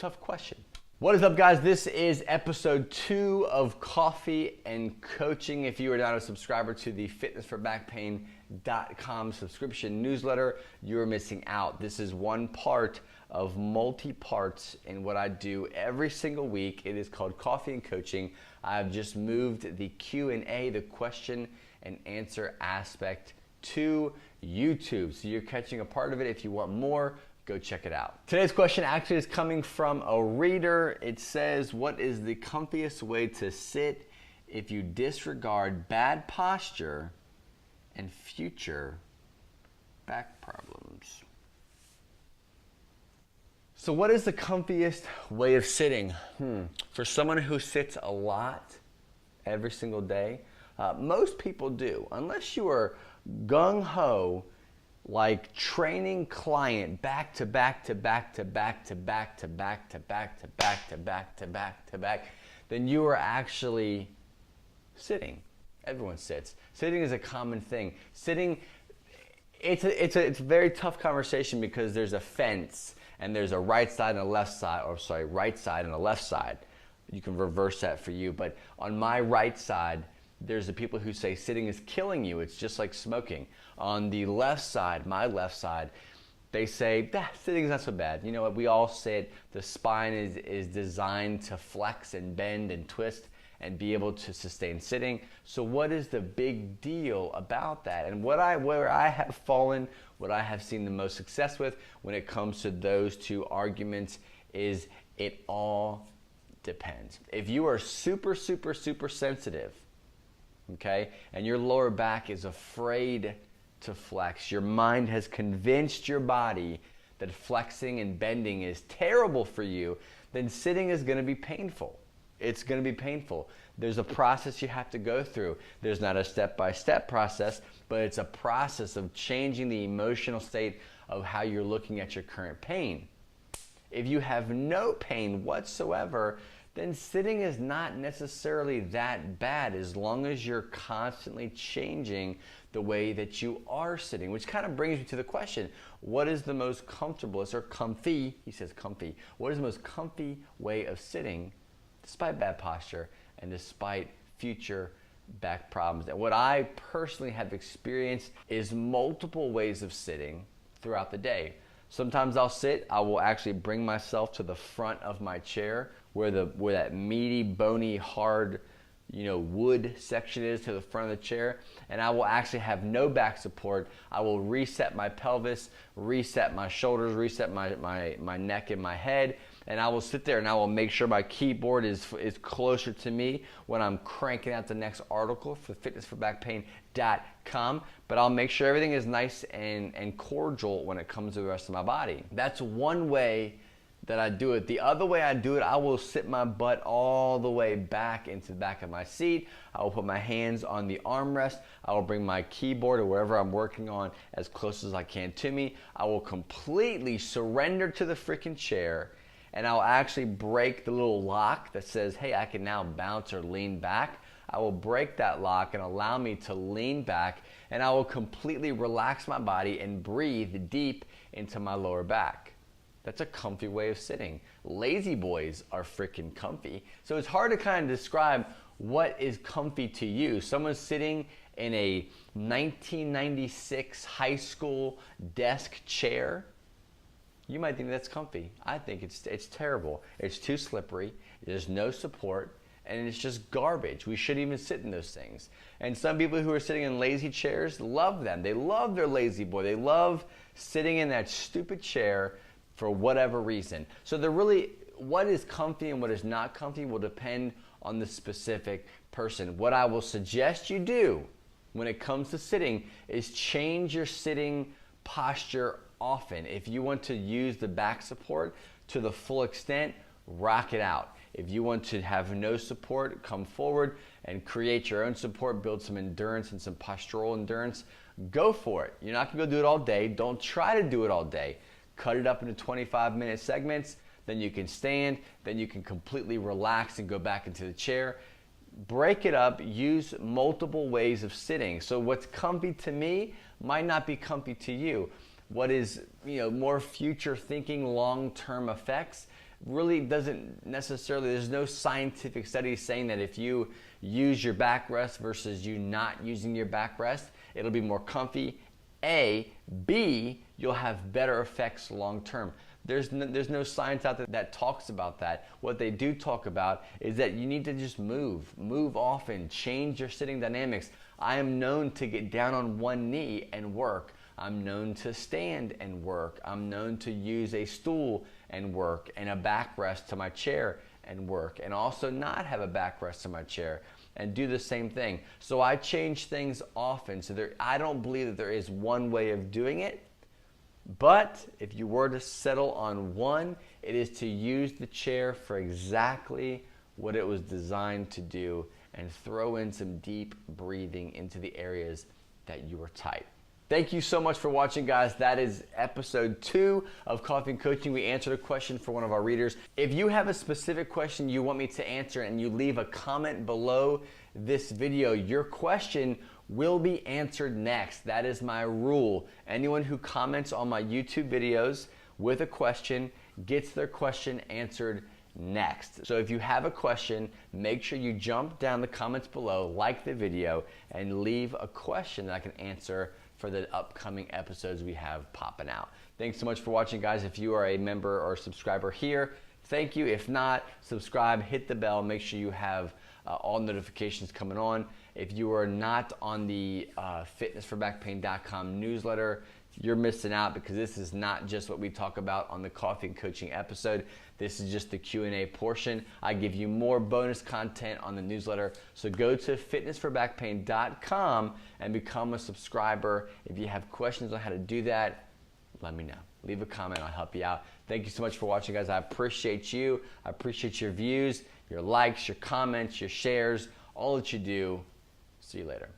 tough question. What is up, guys? This is episode 2 of Coffee and Coaching. If you are not a subscriber to the fitnessforbackpain.com subscription newsletter, you are missing out. This is one part of multi-parts in what I do every single week. It is called Coffee and Coaching. I've just moved the Q&A, the question and answer aspect, to YouTube. So you're catching a part of it. If you want more, go check it out. Today's question actually is coming from a reader. It says, what is the comfiest way to sit if you disregard bad posture and future back problems? So what is the comfiest way of sitting? For someone who sits a lot every single day, most people do, unless you are gung-ho, like training client back to back to back to back to back to back to back to back to back to back to back, then you are actually sitting. Everyone sits. Sitting is a common thing. Sitting, it's a very tough conversation because there's a fence and there's a right side and a left side, or sorry, right side and a left side. You can reverse that for you, but on my right side, there's the people who say sitting is killing you. It's just like smoking. On the left side, my left side, they say, sitting is not so bad. You know what? We all sit. The spine is designed to flex and bend and twist and be able to sustain sitting. So what is the big deal about that? And where I have fallen, what I have seen the most success with when it comes to those two arguments is it all depends. If you are super, super, super sensitive, okay, and your lower back is afraid to flex, your mind has convinced your body that flexing and bending is terrible for you, then sitting is going to be painful. It's going to be painful. There's a process you have to go through. There's not a step-by-step process, but it's a process of changing the emotional state of how you're looking at your current pain. If you have no pain whatsoever, then sitting is not necessarily that bad as long as you're constantly changing the way that you are sitting, which kind of brings me to the question, what is the most comfortable, or comfy, he says comfy, what is the most comfy way of sitting despite bad posture and despite future back problems? And what I personally have experienced is multiple ways of sitting throughout the day. Sometimes I'll sit, I will actually bring myself to the front of my chair where that meaty, bony, hard, wood section is, to the front of the chair, and I will actually have no back support. I will reset my pelvis, reset my shoulders, reset my neck and my head, and I will sit there and I will make sure my keyboard is closer to me when I'm cranking out the next article for fitnessforbackpain.com, but I'll make sure everything is nice and cordial when it comes to the rest of my body. That's one way that I do it. The other way I do it, I will sit my butt all the way back into the back of my seat. I will put my hands on the armrest. I will bring my keyboard or wherever I'm working on as close as I can to me. I will completely surrender to the freaking chair, and I'll actually break the little lock that says, hey, I can now bounce or lean back. I will break that lock and allow me to lean back, and I will completely relax my body and breathe deep into my lower back. That's a comfy way of sitting. Lazy boys are freaking comfy. So it's hard to kind of describe what is comfy to you. Someone sitting in a 1996 high school desk chair, you might think that's comfy. I think it's terrible. It's too slippery, there's no support, and it's just garbage. We shouldn't even sit in those things. And some people who are sitting in lazy chairs love them. They love their lazy boy. They love sitting in that stupid chair for whatever reason. So what is comfy and what is not comfy will depend on the specific person. What I will suggest you do when it comes to sitting is change your sitting posture often. If you want to use the back support to the full extent, rock it out. If you want to have no support, come forward and create your own support, build some endurance and some postural endurance, go for it. You're not gonna go do it all day. Don't try to do it all day. Cut it up into 25-minute segments, then you can stand, then you can completely relax and go back into the chair. Break it up, use multiple ways of sitting. So what's comfy to me might not be comfy to you. What is more future thinking, long-term effects really doesn't necessarily, there's no scientific study saying that if you use your backrest versus you not using your backrest, it'll be more comfy. A. B. You'll have better effects long term. There's no science out there that talks about that. What they do talk about is that you need to just move often, change your sitting dynamics. I am known to get down on one knee and work. I'm known to stand and work. I'm known to use a stool and work, and a backrest to my chair and work, and also not have a backrest to my chair and do the same thing. So I change things often. So I don't believe that there is one way of doing it. But if you were to settle on one, it is to use the chair for exactly what it was designed to do, and throw in some deep breathing into the areas that you are tight. Thank you so much for watching, guys. That is episode 2 of Coffee and Coaching. We answered a question for one of our readers. If you have a specific question you want me to answer and you leave a comment below this video, your question will be answered next. That is my rule. Anyone who comments on my YouTube videos with a question gets their question answered next. So if you have a question, make sure you jump down the comments below, like the video, and leave a question that I can answer for the upcoming episodes we have popping out. Thanks so much for watching, guys. If you are a member or subscriber here, thank you. If not, subscribe, hit the bell, make sure you have all notifications coming on. If you are not on the fitnessforbackpain.com newsletter, you're missing out, because this is not just what we talk about on the Coffee and Coaching episode. This is just the Q&A portion. I give you more bonus content on the newsletter. So go to fitnessforbackpain.com and become a subscriber. If you have questions on how to do that, let me know. Leave a comment, I'll help you out. Thank you so much for watching, guys. I appreciate you. I appreciate your views, your likes, your comments, your shares, all that you do. See you later.